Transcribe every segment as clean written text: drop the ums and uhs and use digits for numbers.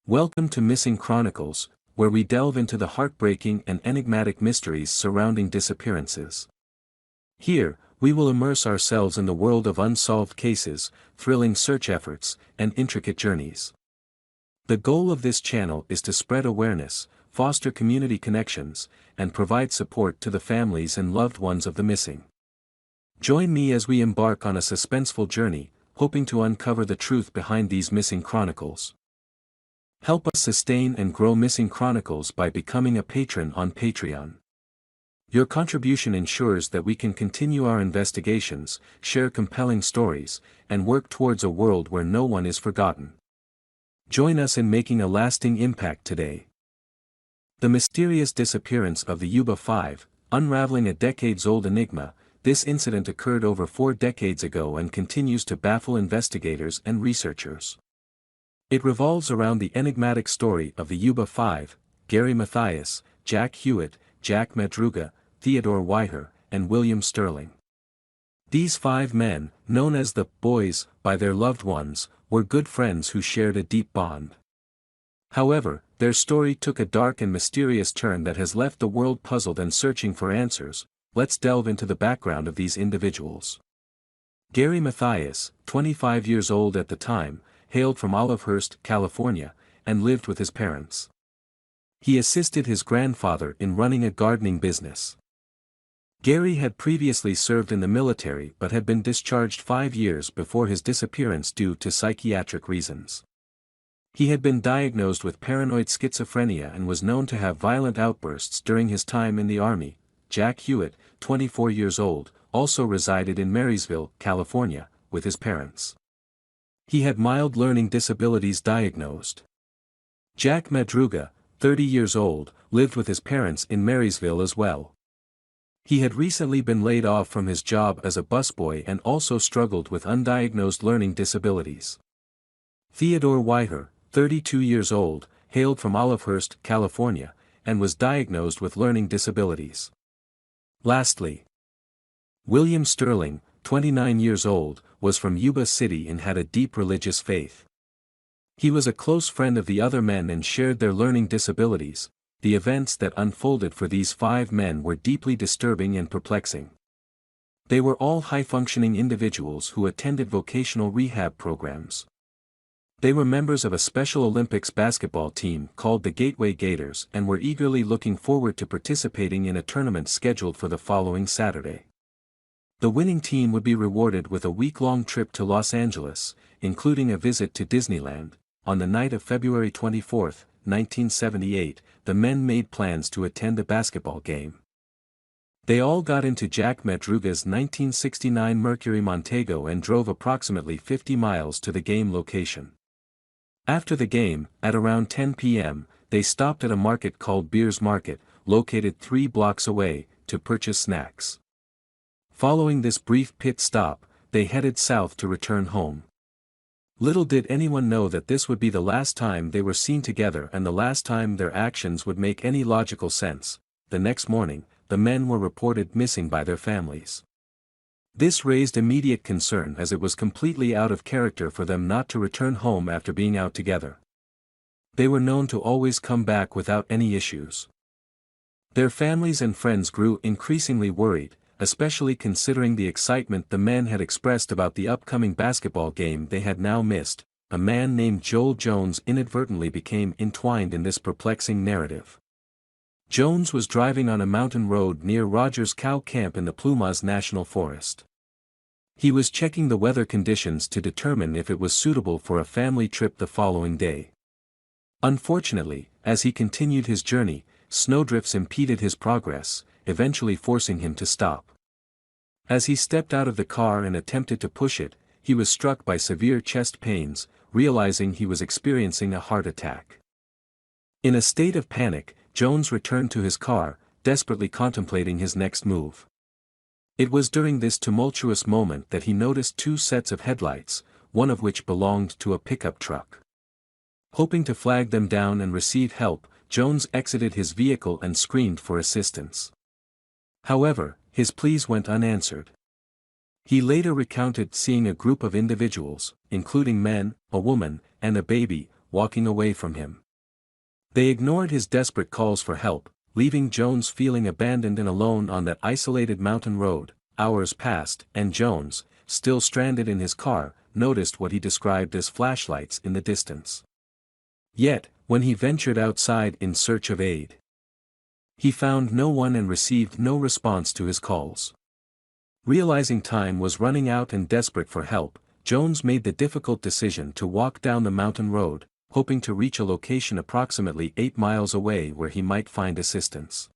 Welcome to Missing Chronicles, where we delve into the heartbreaking and enigmatic mysteries surrounding disappearances. Here, we will immerse ourselves in the world of unsolved cases, thrilling search efforts, and intricate journeys. The goal of this channel is to spread awareness, foster community connections, and provide support to the families and loved ones of the missing. Join me as we embark on a suspenseful journey, hoping to uncover the truth behind these missing chronicles. Help us sustain and grow Missing Chronicles by becoming a patron on Patreon. Your contribution ensures that we can continue our investigations, share compelling stories, and work towards a world where no one is forgotten. Join us in making a lasting impact today. The mysterious disappearance of the Yuba 5, unraveling a decades-old enigma. This incident occurred over 4 decades ago and continues to baffle investigators and researchers. It revolves around the enigmatic story of the Yuba 5, Gary Mathias, Jack Hewitt, Jack Madruga, Theodore Whiter, and William Sterling. These 5 men, known as the boys by their loved ones, were good friends who shared a deep bond. However, their story took a dark and mysterious turn that has left the world puzzled and searching for answers. Let's delve into the background of these individuals. Gary Mathias, 25 years old at the time, hailed from Olivehurst, California, and lived with his parents. He assisted his grandfather in running a gardening business. Gary had previously served in the military but had been discharged 5 years before his disappearance due to psychiatric reasons. He had been diagnosed with paranoid schizophrenia and was known to have violent outbursts during his time in the Army. Jack Hewitt, 24 years old, also resided in Marysville, California, with his parents. He had mild learning disabilities diagnosed. Jack Madruga, 30 years old, lived with his parents in Marysville as well. He had recently been laid off from his job as a busboy and also struggled with undiagnosed learning disabilities. Theodore Whiter, 32 years old, hailed from Olivehurst, California, and was diagnosed with learning disabilities. Lastly, William Sterling, 29 years old, was from Yuba City and had a deep religious faith. He was a close friend of the other men and shared their learning disabilities. The events that unfolded for these 5 men were deeply disturbing and perplexing. They were all high-functioning individuals who attended vocational rehab programs. They were members of a Special Olympics basketball team called the Gateway Gators and were eagerly looking forward to participating in a tournament scheduled for the following Saturday. The winning team would be rewarded with a week-long trip to Los Angeles, including a visit to Disneyland. On the night of February 24, 1978, the men made plans to attend a basketball game. They all got into Jack Madruga's 1969 Mercury Montego and drove approximately 50 miles to the game location. After the game, at around 10 p.m., they stopped at a market called Beers Market, located 3 blocks away, to purchase snacks. Following this brief pit stop, they headed south to return home. Little did anyone know that this would be the last time they were seen together and the last time their actions would make any logical sense. The next morning, the men were reported missing by their families. This raised immediate concern as it was completely out of character for them not to return home after being out together. They were known to always come back without any issues. Their families and friends grew increasingly worried, especially considering the excitement the men had expressed about the upcoming basketball game they had now missed. A man named Joel Jones inadvertently became entwined in this perplexing narrative. Jones was driving on a mountain road near Rogers Cow Camp in the Plumas National Forest. He was checking the weather conditions to determine if it was suitable for a family trip the following day. Unfortunately, as he continued his journey, snowdrifts impeded his progress, eventually forcing him to stop. As he stepped out of the car and attempted to push it, he was struck by severe chest pains, realizing he was experiencing a heart attack. In a state of panic, Jones returned to his car, desperately contemplating his next move. It was during this tumultuous moment that he noticed 2 sets of headlights, one of which belonged to a pickup truck. Hoping to flag them down and receive help, Jones exited his vehicle and screamed for assistance. However, his pleas went unanswered. He later recounted seeing a group of individuals, including men, a woman, and a baby, walking away from him. They ignored his desperate calls for help, leaving Jones feeling abandoned and alone on that isolated mountain road. Hours passed, and Jones, still stranded in his car, noticed what he described as flashlights in the distance. Yet, when he ventured outside in search of aid, he found no one and received no response to his calls. Realizing time was running out and desperate for help, Jones made the difficult decision to walk down the mountain road, hoping to reach a location approximately 8 miles away where he might find assistance.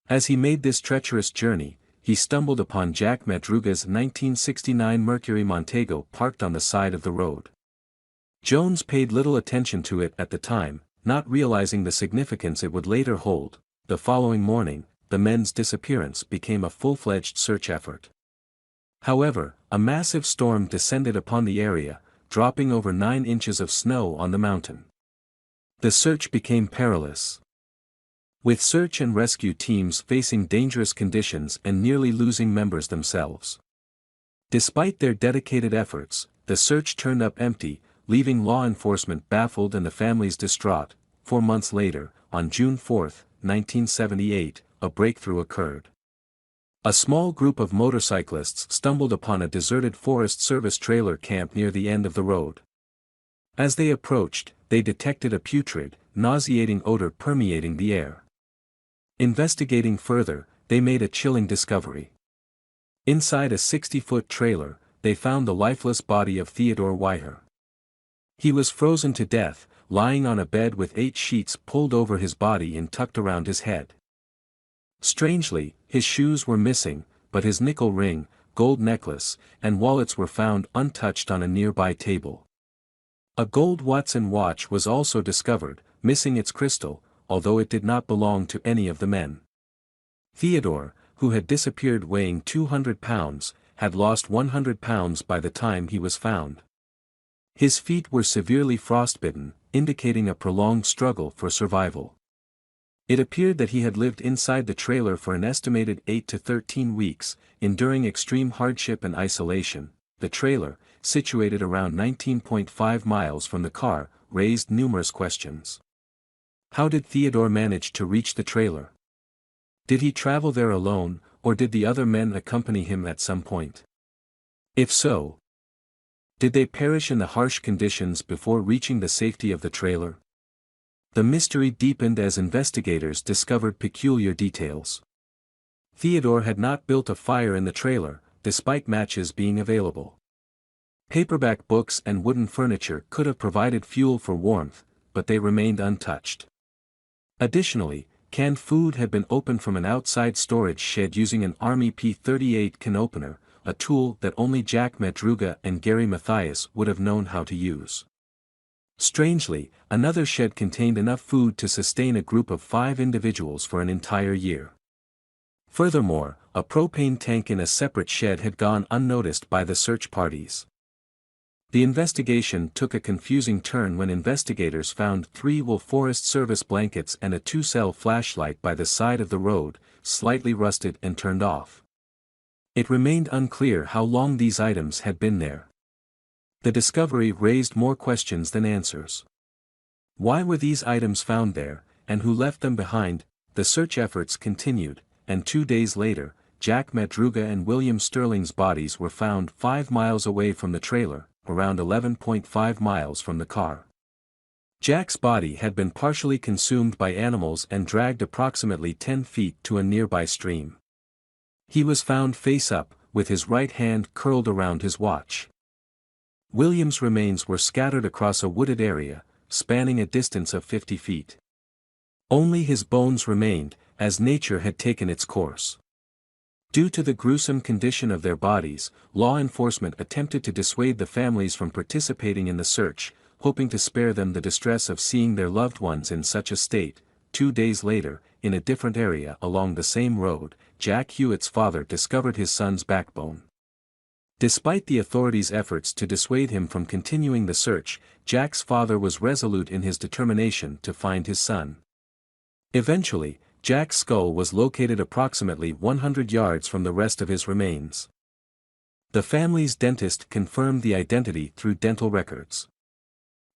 As he made this treacherous journey, he stumbled upon Jack Madruga's 1969 Mercury Montego parked on the side of the road. Jones paid little attention to it at the time, not realizing the significance it would later hold. The following morning, the men's disappearance became a full-fledged search effort. However, a massive storm descended upon the area, dropping over 9 inches of snow on the mountain. The search became perilous, with search and rescue teams facing dangerous conditions and nearly losing members themselves. Despite their dedicated efforts, the search turned up empty, leaving law enforcement baffled and the families distraught. 4 months later, on June 4, 1978, a breakthrough occurred. A small group of motorcyclists stumbled upon a deserted Forest Service trailer camp near the end of the road. As they approached, they detected a putrid, nauseating odor permeating the air. Investigating further, they made a chilling discovery. Inside a 60-foot trailer, they found the lifeless body of Theodore Weiher. He was frozen to death, lying on a bed with 8 sheets pulled over his body and tucked around his head. Strangely, his shoes were missing, but his nickel ring, gold necklace, and wallets were found untouched on a nearby table. A gold Watson watch was also discovered, missing its crystal, although it did not belong to any of the men. Theodore, who had disappeared weighing 200 pounds, had lost 100 pounds by the time he was found. His feet were severely frostbitten, indicating a prolonged struggle for survival. It appeared that he had lived inside the trailer for an estimated 8 to 13 weeks, enduring extreme hardship and isolation. The trailer, situated around 19.5 miles from the car, raised numerous questions. How did Theodore manage to reach the trailer? Did he travel there alone, or did the other men accompany him at some point? If so, did they perish in the harsh conditions before reaching the safety of the trailer? The mystery deepened as investigators discovered peculiar details. Theodore had not built a fire in the trailer, despite matches being available. Paperback books and wooden furniture could have provided fuel for warmth, but they remained untouched. Additionally, canned food had been opened from an outside storage shed using an Army P-38 can opener, a tool that only Jack Madruga and Gary Mathias would have known how to use. Strangely, another shed contained enough food to sustain a group of 5 individuals for an entire year. Furthermore, a propane tank in a separate shed had gone unnoticed by the search parties. The investigation took a confusing turn when investigators found 3 wool Forest Service blankets and a 2-cell flashlight by the side of the road, slightly rusted and turned off. It remained unclear how long these items had been there. The discovery raised more questions than answers. Why were these items found there, and who left them behind? The search efforts continued, and 2 days later, Jack Madruga and William Sterling's bodies were found 5 miles away from the trailer, around 11.5 miles from the car. Jack's body had been partially consumed by animals and dragged approximately 10 feet to a nearby stream. He was found face up, with his right hand curled around his watch. William's remains were scattered across a wooded area, spanning a distance of 50 feet. Only his bones remained, as nature had taken its course. Due to the gruesome condition of their bodies, law enforcement attempted to dissuade the families from participating in the search, hoping to spare them the distress of seeing their loved ones in such a state. 2 days later, in a different area along the same road, Jack Hewitt's father discovered his son's backbone. Despite the authorities' efforts to dissuade him from continuing the search, Jack's father was resolute in his determination to find his son. Eventually, Jack's skull was located approximately 100 yards from the rest of his remains. The family's dentist confirmed the identity through dental records.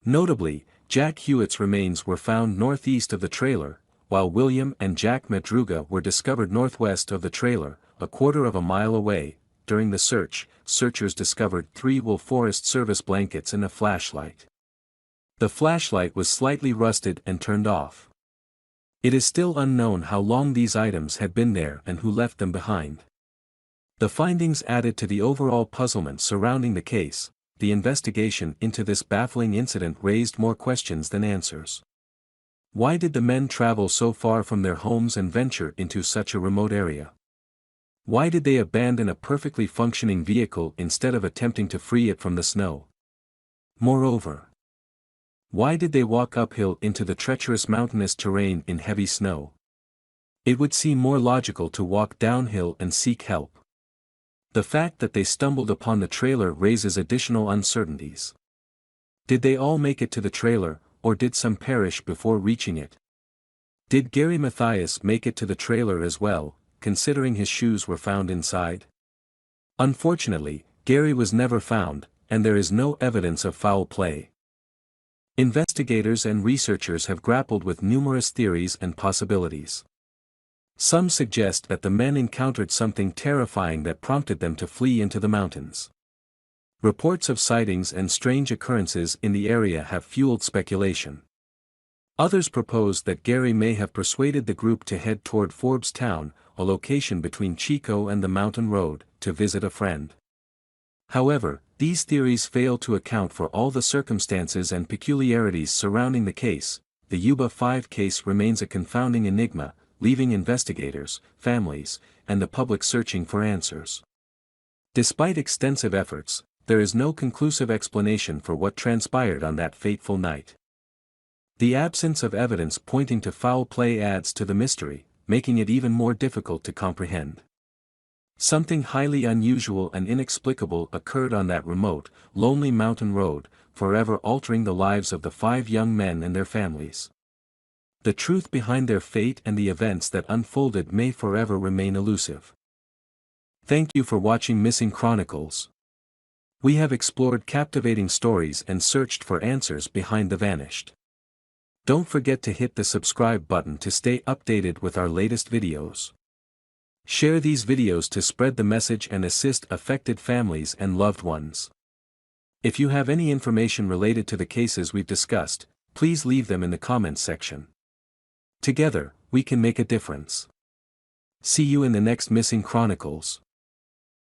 Notably, Jack Hewitt's remains were found northeast of the trailer, while William and Jack Madruga were discovered northwest of the trailer, a quarter of a mile away. During the search, searchers discovered 3 wool Forest Service blankets and a flashlight. The flashlight was slightly rusted and turned off. It is still unknown how long these items had been there and who left them behind. The findings added to the overall puzzlement surrounding the case. The investigation into this baffling incident raised more questions than answers. Why did the men travel so far from their homes and venture into such a remote area? Why did they abandon a perfectly functioning vehicle instead of attempting to free it from the snow? Moreover, why did they walk uphill into the treacherous mountainous terrain in heavy snow? It would seem more logical to walk downhill and seek help. The fact that they stumbled upon the trailer raises additional uncertainties. Did they all make it to the trailer, or did some perish before reaching it? Did Gary Mathias make it to the trailer as well, considering his shoes were found inside? Unfortunately, Gary was never found, and there is no evidence of foul play. Investigators and researchers have grappled with numerous theories and possibilities. Some suggest that the men encountered something terrifying that prompted them to flee into the mountains. Reports of sightings and strange occurrences in the area have fueled speculation. Others propose that Gary may have persuaded the group to head toward Forbes Town, a location between Chico and the mountain road, to visit a friend. However, these theories fail to account for all the circumstances and peculiarities surrounding the case. The Yuba 5 case remains a confounding enigma, leaving investigators, families, and the public searching for answers. Despite extensive efforts, there is no conclusive explanation for what transpired on that fateful night. The absence of evidence pointing to foul play adds to the mystery, making it even more difficult to comprehend. Something highly unusual and inexplicable occurred on that remote, lonely mountain road, forever altering the lives of the 5 young men and their families. The truth behind their fate and the events that unfolded may forever remain elusive. Thank you for watching Missing Chronicles. We have explored captivating stories and searched for answers behind the vanished. Don't forget to hit the subscribe button to stay updated with our latest videos. Share these videos to spread the message and assist affected families and loved ones. If you have any information related to the cases we've discussed, please leave them in the comments section. Together, we can make a difference. See you in the next Missing Chronicles.